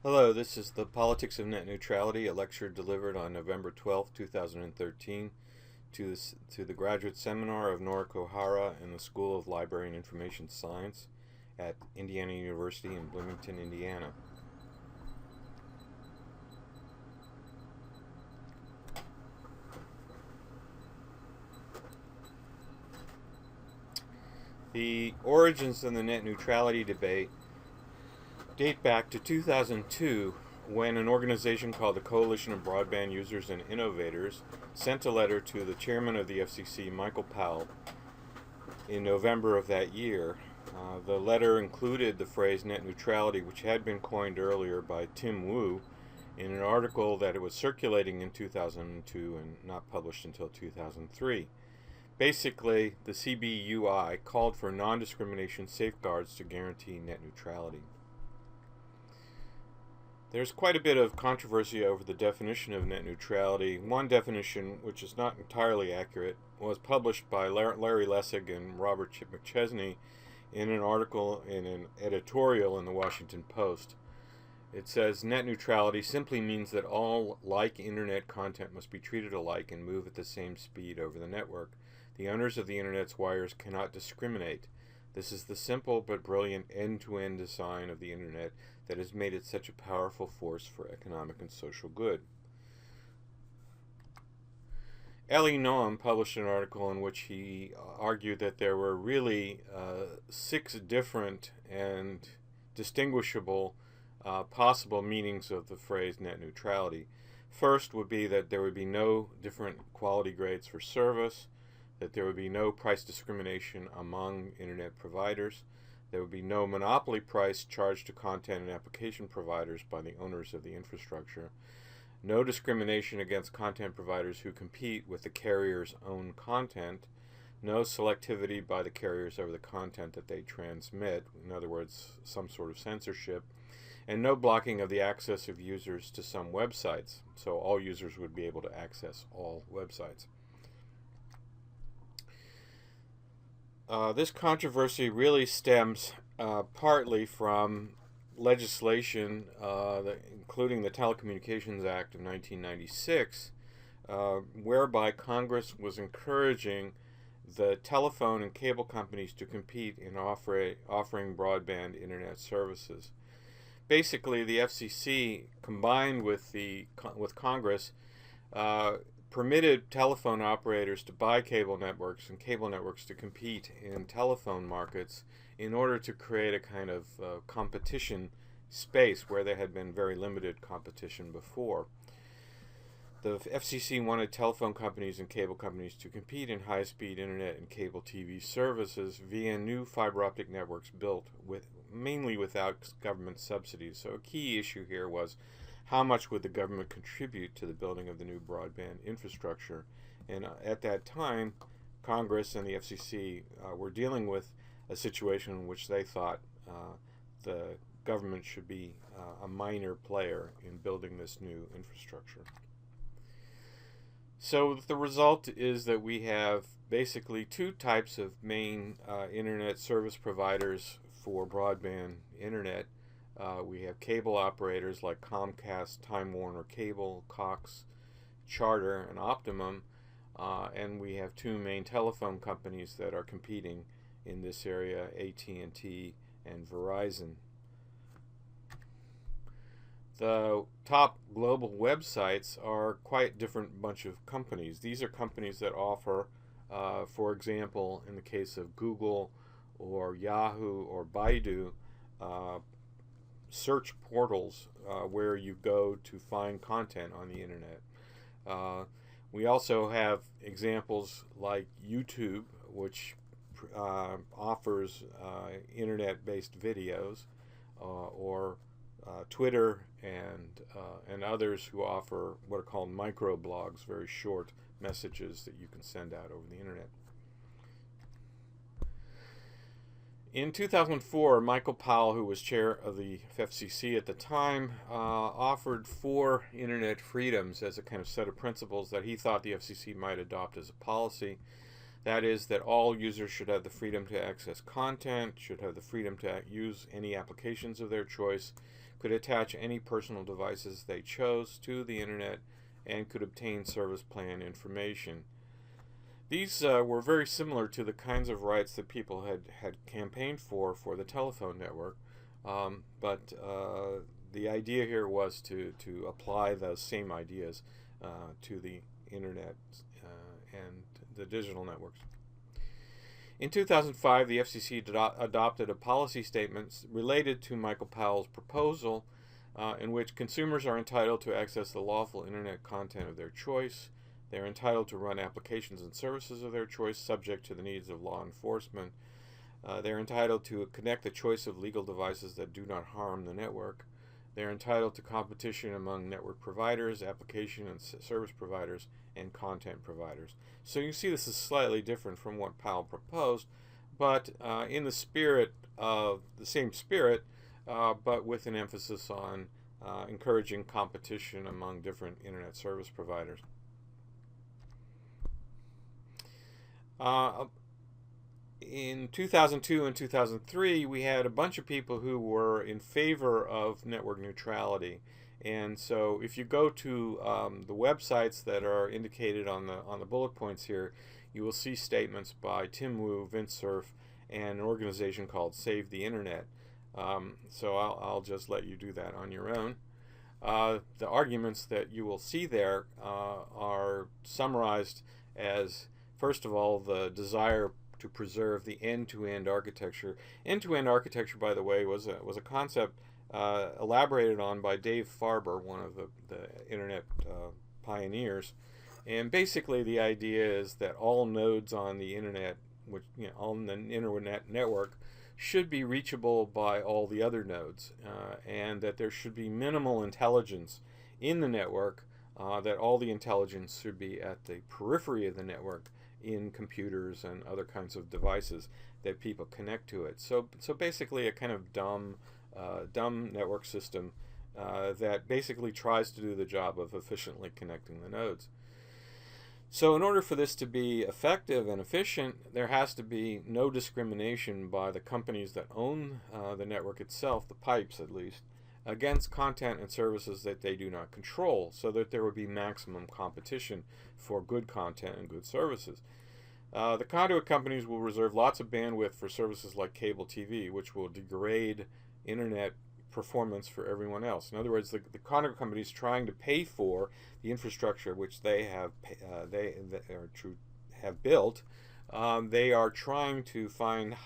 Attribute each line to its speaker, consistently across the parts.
Speaker 1: Hello, this is the Politics of Net Neutrality, a lecture delivered on November 12, 2013 to the graduate seminar of Noriko Hara in the School of Library and Information Science at Indiana University in Bloomington, Indiana. The origins of the net neutrality debate date back to 2002 when an organization called the Coalition of Broadband Users and Innovators sent a letter to the chairman of the FCC, Michael Powell, in November of that year. The letter included the phrase net neutrality, which had been coined earlier by Tim Wu in an article that was circulating in 2002 and not published until 2003. Basically, the CBUI called for non-discrimination safeguards to guarantee net neutrality. There's quite a bit of controversy over the definition of net neutrality. One definition, which is not entirely accurate, was published by Larry Lessig and Robert McChesney in an article in an editorial in the Washington Post. It says net neutrality simply means that all like internet content must be treated alike and move at the same speed over the network. The owners of the internet's wires cannot discriminate. This is the simple but brilliant end-to-end design of the internet that has made it such a powerful force for economic and social good. Elie Noam published an article in which he argued that there were really 6 different and distinguishable possible meanings of the phrase net neutrality. First would be that there would be no different quality grades for service, that there would be no price discrimination among internet providers, there would be no monopoly price charged to content and application providers by the owners of the infrastructure, no discrimination against content providers who compete with the carrier's own content, no selectivity by the carriers over the content that they transmit, in other words, some sort of censorship, and no blocking of the access of users to some websites, so all users would be able to access all websites. This controversy really stems partly from legislation, including the Telecommunications Act of 1996, whereby Congress was encouraging the telephone and cable companies to compete in offering broadband internet services. Basically, the FCC, combined with Congress, permitted telephone operators to buy cable networks and cable networks to compete in telephone markets in order to create a kind of competition space where there had been very limited competition before. The FCC wanted telephone companies and cable companies to compete in high-speed internet and cable TV services via new fiber optic networks built mainly without government subsidies. So a key issue here was how much would the government contribute to the building of the new broadband infrastructure? And at that time, Congress and the FCC were dealing with a situation in which they thought the government should be a minor player in building this new infrastructure. So the result is that we have basically 2 types of main internet service providers for broadband internet. We have cable operators like Comcast, Time Warner Cable, Cox, Charter, and Optimum, and we have 2 main telephone companies that are competing in this area, AT&T and Verizon. The top global websites are quite different bunch of companies. These are companies that offer, for example, in the case of Google or Yahoo or Baidu, search portals where you go to find content on the internet. We also have examples like YouTube, which offers internet-based videos, or Twitter and others who offer what are called microblogs, very short messages that you can send out over the internet. In 2004, Michael Powell, who was chair of the FCC at the time, offered 4 internet freedoms as a kind of set of principles that he thought the FCC might adopt as a policy. That is, that all users should have the freedom to access content, should have the freedom to use any applications of their choice, could attach any personal devices they chose to the internet, and could obtain service plan information. These were very similar to the kinds of rights that people had campaigned for the telephone network, but the idea here was to apply those same ideas to the internet and the digital networks. In 2005, the FCC adopted a policy statement related to Michael Powell's proposal, in which consumers are entitled to access the lawful internet content of their choice. They're entitled to run applications and services of their choice, subject to the needs of law enforcement. They're entitled to connect the choice of legal devices that do not harm the network. They're entitled to competition among network providers, application and service providers, and content providers. So you see this is slightly different from what Powell proposed, but in the spirit of the same spirit, but with an emphasis on encouraging competition among different internet service providers. In 2002 and 2003, we had a bunch of people who were in favor of network neutrality. And so if you go to the websites that are indicated on the bullet points here, you will see statements by Tim Wu, Vint Cerf, and an organization called Save the Internet. So I'll just let you do that on your own. The arguments that you will see there are summarized as, first of all, the desire to preserve the end-to-end architecture. End-to-end architecture, by the way, was a concept elaborated on by Dave Farber, one of the internet pioneers. And basically, the idea is that all nodes on the internet, which on the internet network, should be reachable by all the other nodes, and that there should be minimal intelligence in the network. That all the intelligence should be at the periphery of the network, in computers and other kinds of devices that people connect to it. So basically a kind of dumb network system that basically tries to do the job of efficiently connecting the nodes. So in order for this to be effective and efficient, there has to be no discrimination by the companies that own the network itself, the pipes at least, against content and services that they do not control, so that there would be maximum competition for good content and good services. The conduit companies will reserve lots of bandwidth for services like cable TV, which will degrade internet performance for everyone else. In other words, the conduit companies trying to pay for the infrastructure which they have built, they are trying to find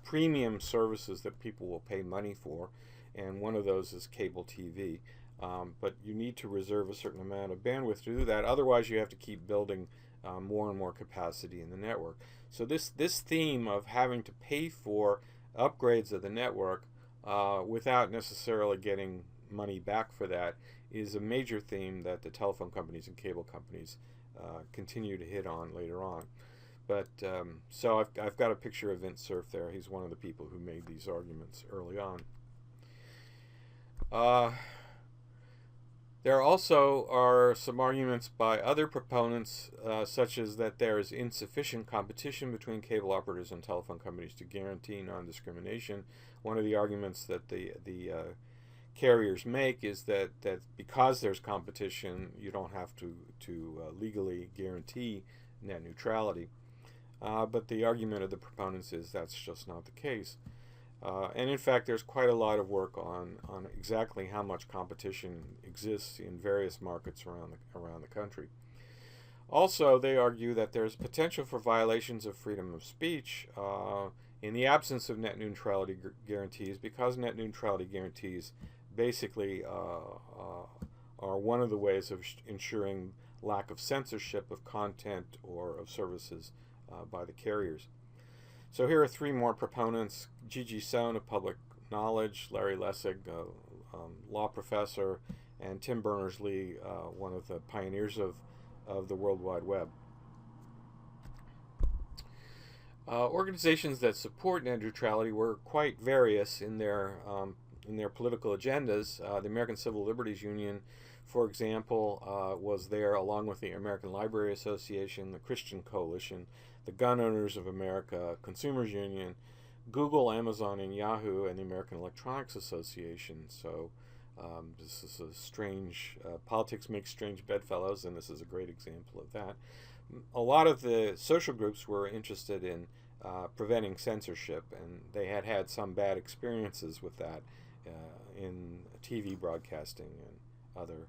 Speaker 1: premium services that people will pay money for, and one of those is cable TV. But you need to reserve a certain amount of bandwidth to do that. Otherwise, you have to keep building more and more capacity in the network. So this theme of having to pay for upgrades of the network without necessarily getting money back for that is a major theme that the telephone companies and cable companies continue to hit on later on. But so I've got a picture of Vint Cerf there. He's one of the people who made these arguments early on. There also are some arguments by other proponents, such as that there is insufficient competition between cable operators and telephone companies to guarantee non-discrimination. One of the arguments that the carriers make is that because there's competition, you don't have to legally guarantee net neutrality. But the argument of the proponents is that's just not the case. And in fact, there's quite a lot of work on exactly how much competition exists in various markets around the country. Also, they argue that there's potential for violations of freedom of speech in the absence of net neutrality guarantees, because net neutrality guarantees basically are one of the ways of ensuring lack of censorship of content or of services by the carriers. So here are three more proponents: Gigi Sohn of Public Knowledge, Larry Lessig, law professor, and Tim Berners-Lee, one of the pioneers of the World Wide Web. Organizations that support net neutrality were quite various in their in their political agendas. The American Civil Liberties Union, for example, was there along with the American Library Association, the Christian Coalition, the Gun Owners of America, Consumers Union, Google, Amazon, and Yahoo, and the American Electronics Association. So this is a strange, politics makes strange bedfellows, and this is a great example of that. A lot of the social groups were interested in preventing censorship, and they had had some bad experiences with that in TV broadcasting and other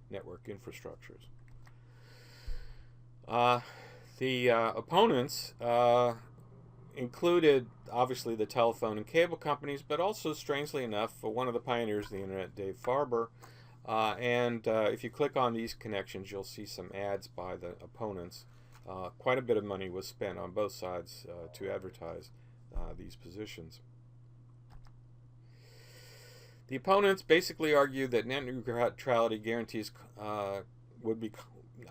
Speaker 1: network infrastructures. The opponents included, obviously, the telephone and cable companies, but also, strangely enough, one of the pioneers of the internet, Dave Farber. And if you click on these connections, you'll see some ads by the opponents. Quite a bit of money was spent on both sides to advertise these positions. The opponents basically argued that net neutrality guarantees would be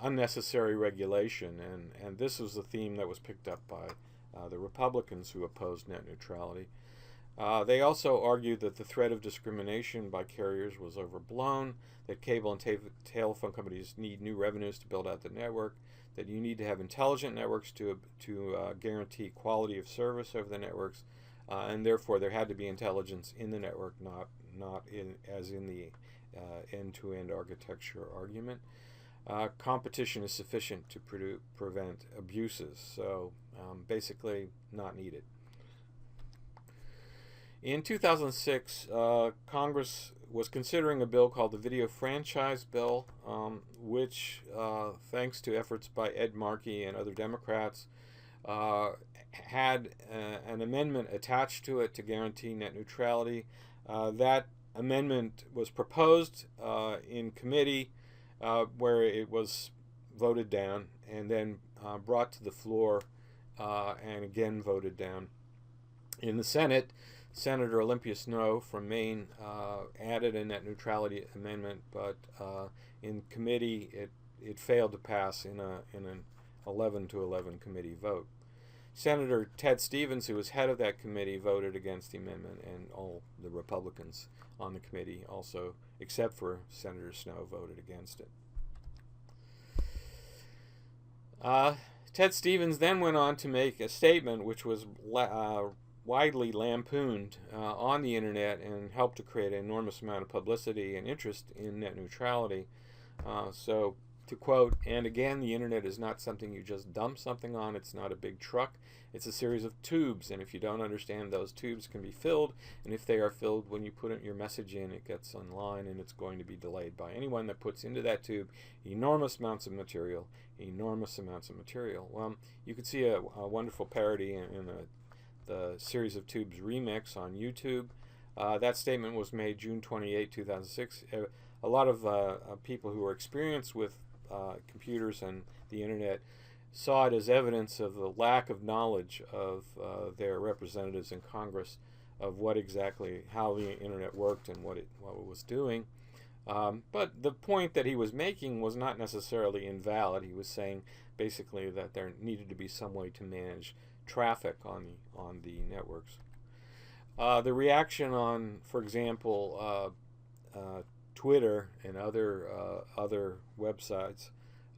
Speaker 1: unnecessary regulation, and this was the theme that was picked up by the Republicans who opposed net neutrality. They also argued that the threat of discrimination by carriers was overblown, that cable and telephone companies need new revenues to build out the network, that you need to have intelligent networks to guarantee quality of service over the networks, and therefore there had to be intelligence in the network, not as in the end-to-end architecture argument. Competition is sufficient to prevent abuses, so basically not needed. In 2006, Congress was considering a bill called the Video Franchise Bill, which, thanks to efforts by Ed Markey and other Democrats, had an amendment attached to it to guarantee net neutrality. That amendment was proposed in committee, where it was voted down, and then brought to the floor and again voted down. In the Senate, Senator Olympia Snowe from Maine added a net neutrality amendment, but in committee it failed to pass in an 11-11 committee vote. Senator Ted Stevens, who was head of that committee, voted against the amendment, and all the Republicans on the committee also, except for Senator Snowe, voted against it. Ted Stevens then went on to make a statement which was widely lampooned on the internet and helped to create an enormous amount of publicity and interest in net neutrality. So, to quote, "And again, the internet is not something you just dump something on. It's not a big truck. It's a series of tubes, and if you don't understand, those tubes can be filled, and if they are filled, when you put your message in, it gets online, and it's going to be delayed by anyone that puts into that tube enormous amounts of material, Well, you can see a wonderful parody in the Series of Tubes remix on YouTube. That statement was made June 28, 2006. A lot of people who are experienced with computers and the internet saw it as evidence of the lack of knowledge of their representatives in Congress of how the internet worked and what it was doing. But the point that he was making was not necessarily invalid. He was saying basically that there needed to be some way to manage traffic on the networks. The reaction on, for example, Twitter and other websites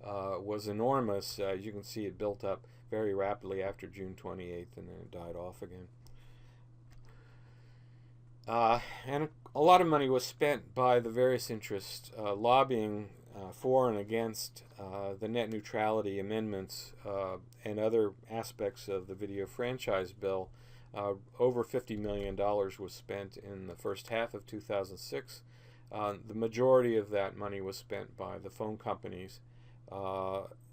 Speaker 1: was enormous. You can see it built up very rapidly after June 28th, and then it died off again. And a lot of money was spent by the various interests lobbying for and against the net neutrality amendments and other aspects of the video franchise bill. Over $50 million was spent in the first half of 2006. The majority of that money was spent by the phone companies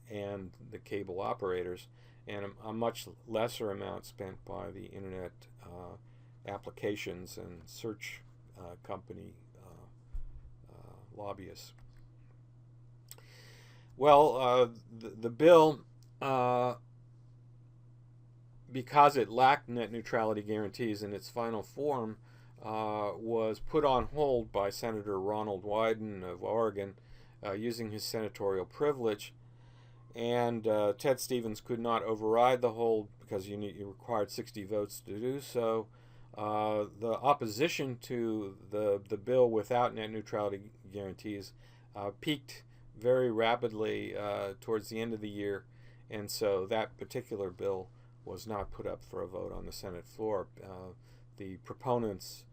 Speaker 1: and the cable operators, and a much lesser amount spent by the internet applications and search company lobbyists. Well, the bill, because it lacked net neutrality guarantees in its final form, was put on hold by Senator Ronald Wyden of Oregon using his senatorial privilege, and Ted Stevens could not override the hold because you required 60 votes to do so. The opposition to the bill without net neutrality guarantees peaked very rapidly towards the end of the year, and so that particular bill was not put up for a vote on the Senate floor. The proponents,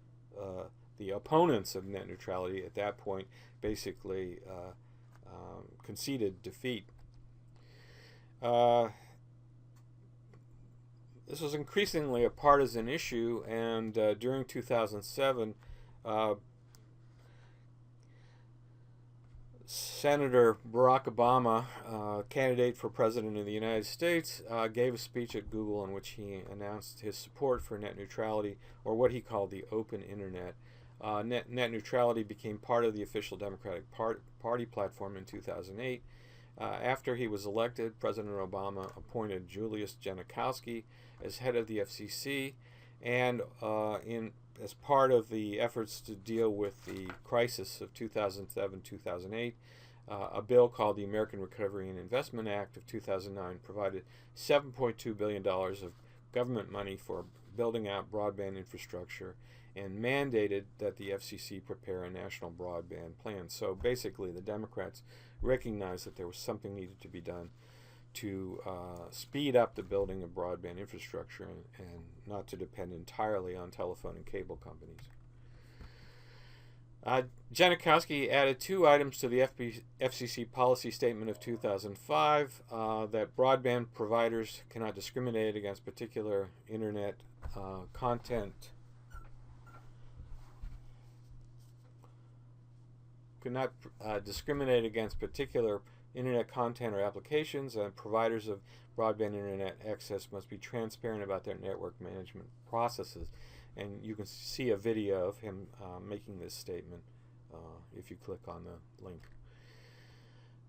Speaker 1: the opponents of net neutrality at that point basically conceded defeat. This was increasingly a partisan issue, and during 2007, Senator Barack Obama, candidate for president of the United States, gave a speech at Google in which he announced his support for net neutrality, or what he called the open internet. Net neutrality became part of the official Democratic Party platform in 2008. After he was elected, President Obama appointed Julius Genachowski as head of the FCC, and as part of the efforts to deal with the crisis of 2007-2008, a bill called the American Recovery and Investment Act of 2009 provided $7.2 billion of government money for building out broadband infrastructure and mandated that the FCC prepare a national broadband plan. So basically, the Democrats recognized that there was something needed to be done to speed up the building of broadband infrastructure and not to depend entirely on telephone and cable companies. Genachowski added 2 items to the FCC policy statement of 2005, that broadband providers cannot discriminate against particular internet content. Cannot discriminate against particular internet content or applications, and providers of broadband internet access must be transparent about their network management processes. And you can see a video of him making this statement if you click on the link.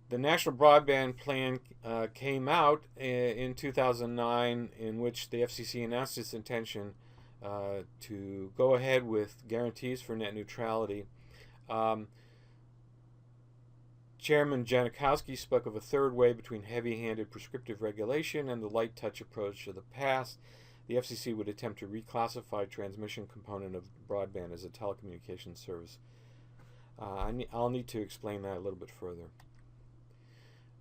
Speaker 1: The National Broadband Plan came out in 2009, in which the FCC announced its intention to go ahead with guarantees for net neutrality. Chairman Genachowski spoke of a third way between heavy-handed prescriptive regulation and the light touch approach of the past. The FCC would attempt to reclassify transmission component of broadband as a telecommunications service. I'll need to explain that a little bit further.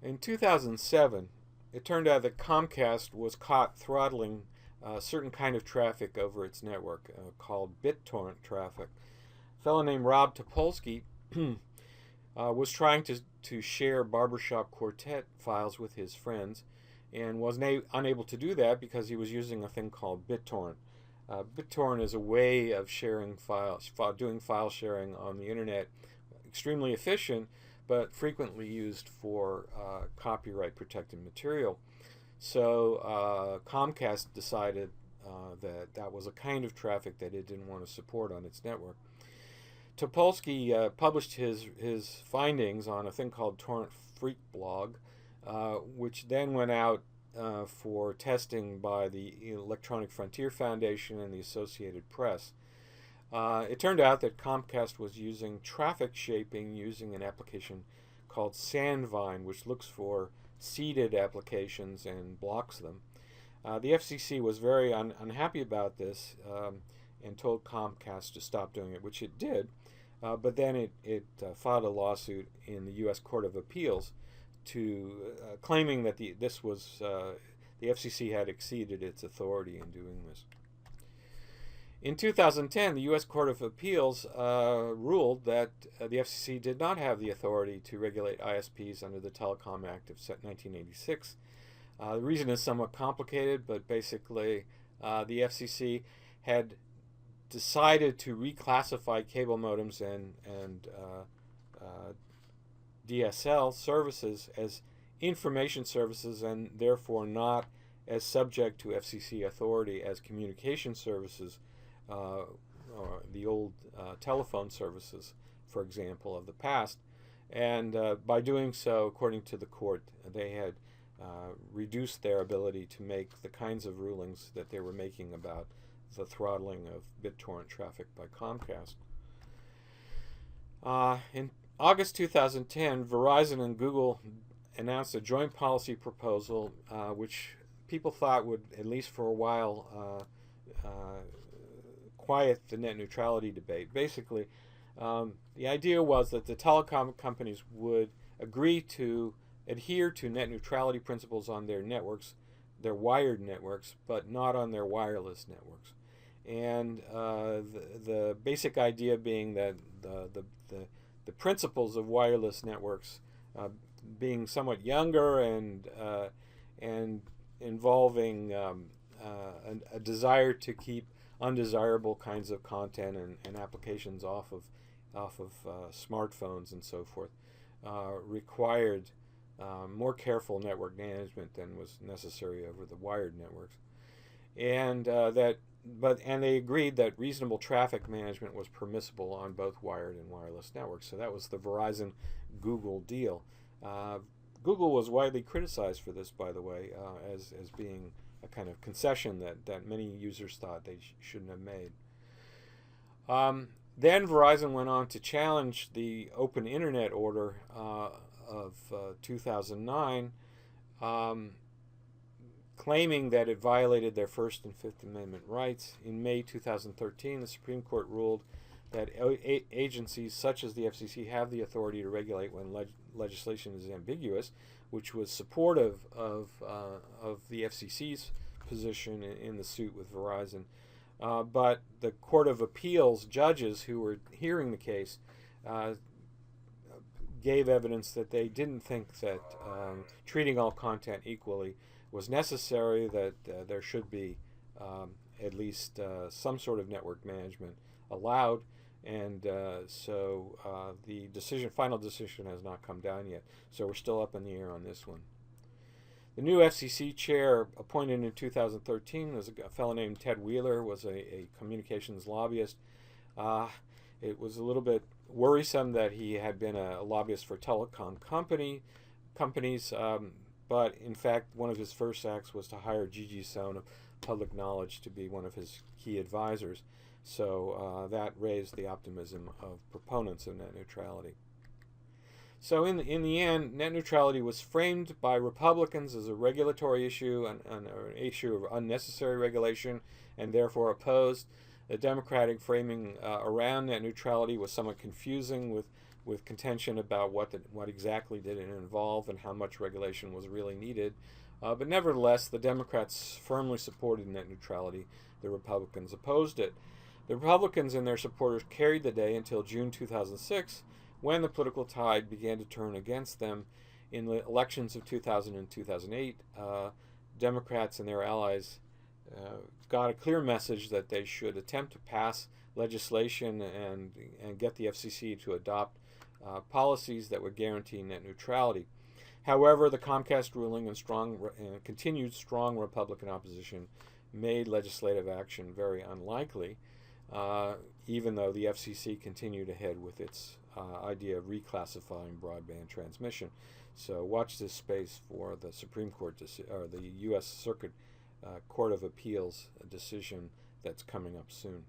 Speaker 1: In 2007, it turned out that Comcast was caught throttling a certain kind of traffic over its network called BitTorrent traffic. A fellow named Rob Topolsky was trying to share barbershop quartet files with his friends, and was unable to do that because he was using a thing called BitTorrent. BitTorrent is a way of sharing files, doing file sharing on the internet, extremely efficient, but frequently used for copyright protected material. So Comcast decided that was a kind of traffic that it didn't want to support on its network. Topolsky published his findings on a thing called Torrent Freak blog, which then went out for testing by the Electronic Frontier Foundation and the Associated Press. It turned out that Comcast was using traffic shaping using an application called Sandvine, which looks for seeded applications and blocks them. The FCC was very unhappy about this and told Comcast to stop doing it, which it did. But then it filed a lawsuit in the U.S. Court of Appeals claiming that the FCC had exceeded its authority in doing this. In 2010, the U.S. Court of Appeals ruled that the FCC did not have the authority to regulate ISPs under the Telecom Act of 1986. The reason is somewhat complicated, but basically the FCC had decided to reclassify cable modems and DSL services as information services, and therefore not as subject to FCC authority as communication services, or the old telephone services, for example, of the past. And by doing so, according to the court, they had reduced their ability to make the kinds of rulings that they were making about the throttling of BitTorrent traffic by Comcast. In August 2010, Verizon and Google announced a joint policy proposal which people thought would, at least for a while, quiet the net neutrality debate. Basically, the idea was that the telecom companies would agree to adhere to net neutrality principles on their networks, their wired networks, but not on their wireless networks. And the basic idea being that the principles of wireless networks being somewhat younger and involving a desire to keep undesirable kinds of content and applications off of smartphones and so forth required more careful network management than was necessary over the wired networks, and they agreed that reasonable traffic management was permissible on both wired and wireless networks. So that was the Verizon Google deal. Google was widely criticized for this, by the way, as being a kind of concession that many users thought they shouldn't have made. Then Verizon went on to challenge the Open Internet Order of 2009, claiming that it violated their First and Fifth Amendment rights. In May 2013, the Supreme Court ruled that agencies such as the FCC have the authority to regulate when legislation is ambiguous, which was supportive of the FCC's position in the suit with Verizon. But the Court of Appeals judges who were hearing the case gave evidence that they didn't think that treating all content equally was necessary, that there should be at least some sort of network management allowed, and so the final decision has not come down yet. So we're still up in the air on this one. The new FCC chair appointed in 2013 was a fellow named Ted Wheeler, was a communications lobbyist. It was a little bit worrisome that he had been a lobbyist for telecom companies, but in fact one of his first acts was to hire Gigi Sohn of Public Knowledge to be one of his key advisors. So that raised the optimism of proponents of net neutrality. So in the end, net neutrality was framed by Republicans as a regulatory issue, an issue of unnecessary regulation, and therefore opposed. The Democratic framing around net neutrality was somewhat confusing, with contention about what exactly did it involve and how much regulation was really needed. But nevertheless, the Democrats firmly supported net neutrality. The Republicans opposed it. The Republicans and their supporters carried the day until June 2006, when the political tide began to turn against them. In the elections of 2000 and 2008, Democrats and their allies got a clear message that they should attempt to pass legislation and get the FCC to adopt policies that would guarantee net neutrality. However, the Comcast ruling and continued strong Republican opposition made legislative action very unlikely, even though the FCC continued ahead with its idea of reclassifying broadband transmission. So watch this space for the Supreme Court or the U.S. Circuit Court of Appeals decision that's coming up soon.